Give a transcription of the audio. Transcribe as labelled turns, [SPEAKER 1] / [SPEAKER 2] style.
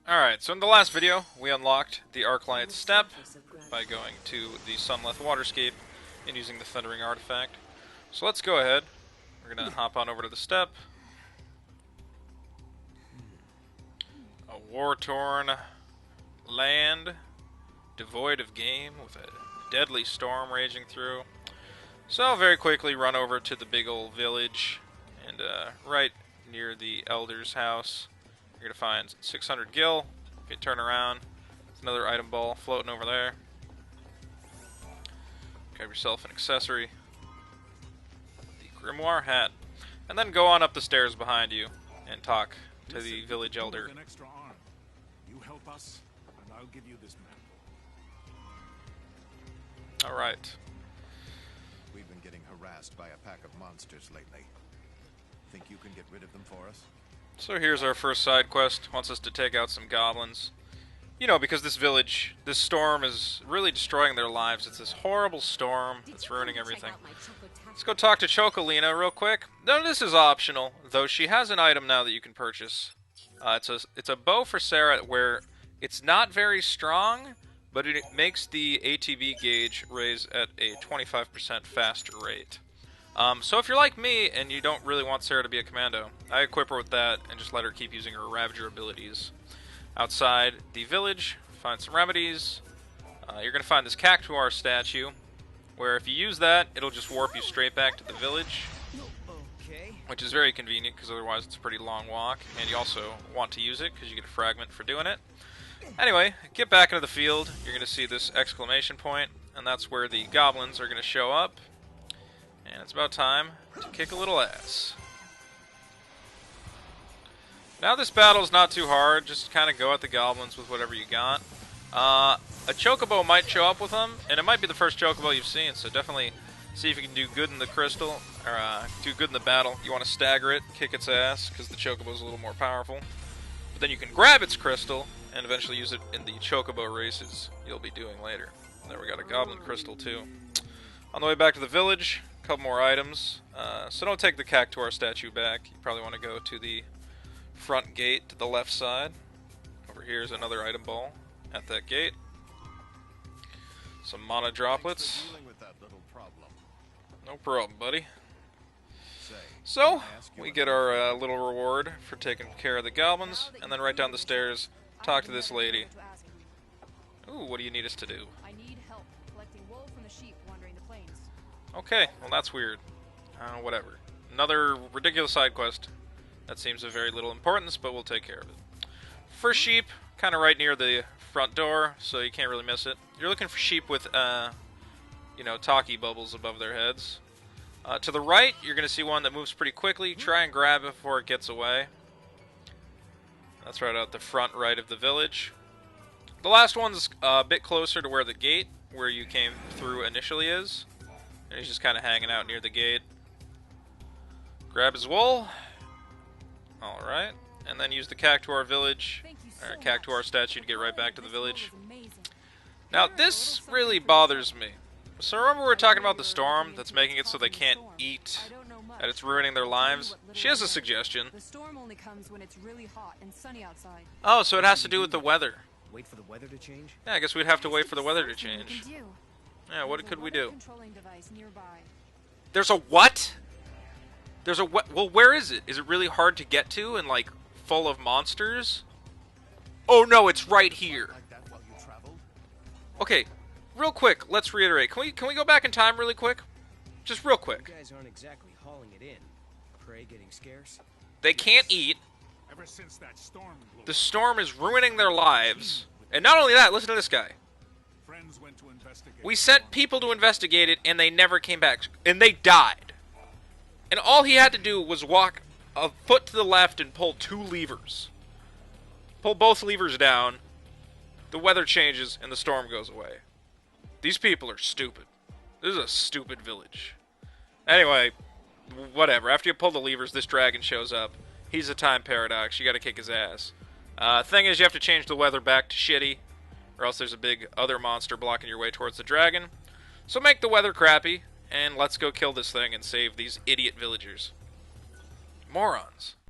[SPEAKER 1] Alright, so in the last video, we unlocked the Archylte Steppe by going to the Sunleth Waterscape and using the Thundering Artifact. So let's go ahead. We're going to hop on over to the steppe. A war-torn land, devoid of game, with a deadly storm raging through. So I'll very quickly run over to the big old village, and right near the Elder's house, you're going to find 600 gil. If you turn around, there's another item ball floating over there. Grab yourself an accessory, the Grimoire hat, and then go on up the stairs behind you and talk to the village elder.
[SPEAKER 2] An extra arm. You help us, and I'll give you this map.
[SPEAKER 1] Alright.
[SPEAKER 3] We've been getting harassed by a pack of monsters lately. Think you can get rid of them for us?
[SPEAKER 1] So here's our first side quest. Wants us to take out some goblins. You know, because this village, this storm is really destroying their lives. It's this horrible storm that's ruining everything. Let's go talk to Chocobocolina real quick. Now this is optional, though she has an item now that you can purchase. It's a bow for Serah where it's not very strong, but it makes the ATB gauge raise at a 25% faster rate. So if you're like me and you don't really want Serah to be a commando, I equip her with that and just let her keep using her Ravager abilities. Outside the village, find some remedies. You're going to find this Cactuar statue, where if you use that, it'll just warp you straight back to the village. Which is very convenient, because otherwise it's a pretty long walk, and you also want to use it, because you get a fragment for doing it. Anyway, get back into the field, you're going to see this exclamation point, and that's where the goblins are going to show up. And it's about time to kick a little ass. Now this battle's not too hard, just kind of go at the goblins with whatever you got. A Chocobo might show up with them, and it might be the first Chocobo you've seen, so definitely see if you can do good in the crystal, or do good in the battle. You want to stagger it, kick its ass, because the Chocobo's a little more powerful. But then you can grab its crystal, and eventually use it in the Chocobo races you'll be doing later. There we got a Goblin crystal too. On the way back to the village, a couple more items. So don't take the Cactuar statue back. You probably want to go to the front gate to the left side. Over here is another item ball at that gate. Some mana droplets. No problem, buddy. So, we get our little reward for taking care of the goblins, and then right down the stairs, talk to this lady. Ooh, what do you need us to do?
[SPEAKER 4] I need help collecting wool from the sheep wandering the plains.
[SPEAKER 1] Okay, well that's weird. Whatever. Another ridiculous side quest. That seems of very little importance, but we'll take care of it. First sheep, kind of right near the front door, so you can't really miss it. You're looking for sheep with, you know, talkie bubbles above their heads. To the right, you're going to see one that moves pretty quickly. Try and grab it before it gets away. That's right out the front right of the village. The last one's a bit closer to where the gate, where you came through initially is. And he's just kind of hanging out near the gate. Grab his wool. Alright. And then use the Cactuar village, or Cactuar statue to get right back to the village. Now, this really bothers me. So remember we were talking about the storm that's making it so they can't eat, that it's ruining their lives? She has a suggestion.
[SPEAKER 4] The storm only comes when it's really hot and sunny outside.
[SPEAKER 1] Oh, so it has to do with the weather.
[SPEAKER 5] Wait for the weather to change?
[SPEAKER 1] Yeah, I guess we'd have to wait for the weather to change. Yeah, what could we do? There's a what? There's a what? Well, where is it? Is it really hard to get to and, like, full of monsters? Oh no, it's right here. Okay, real quick, let's reiterate. Can we go back in time really quick? Just real quick.
[SPEAKER 5] You guys aren't exactly hauling it in. Prey getting scarce?
[SPEAKER 1] They can't eat.
[SPEAKER 2] Ever since that storm blew,
[SPEAKER 1] The storm is ruining their lives. And not only that, listen to this guy.
[SPEAKER 2] friends went to investigate.
[SPEAKER 1] We sent people to investigate it, and they never came back. And they died. And all he had to do was walk a foot to the left and pull two levers. Pull both levers down, the weather changes, and the storm goes away. These people are stupid. This is a stupid village. Anyway, whatever. After you pull the levers, this dragon shows up. He's a time paradox. You gotta kick his ass. Thing is, you have to change the weather back to shitty, or else there's a big other monster blocking your way towards the dragon. So make the weather crappy, and let's go kill this thing and save these idiot villagers. Morons.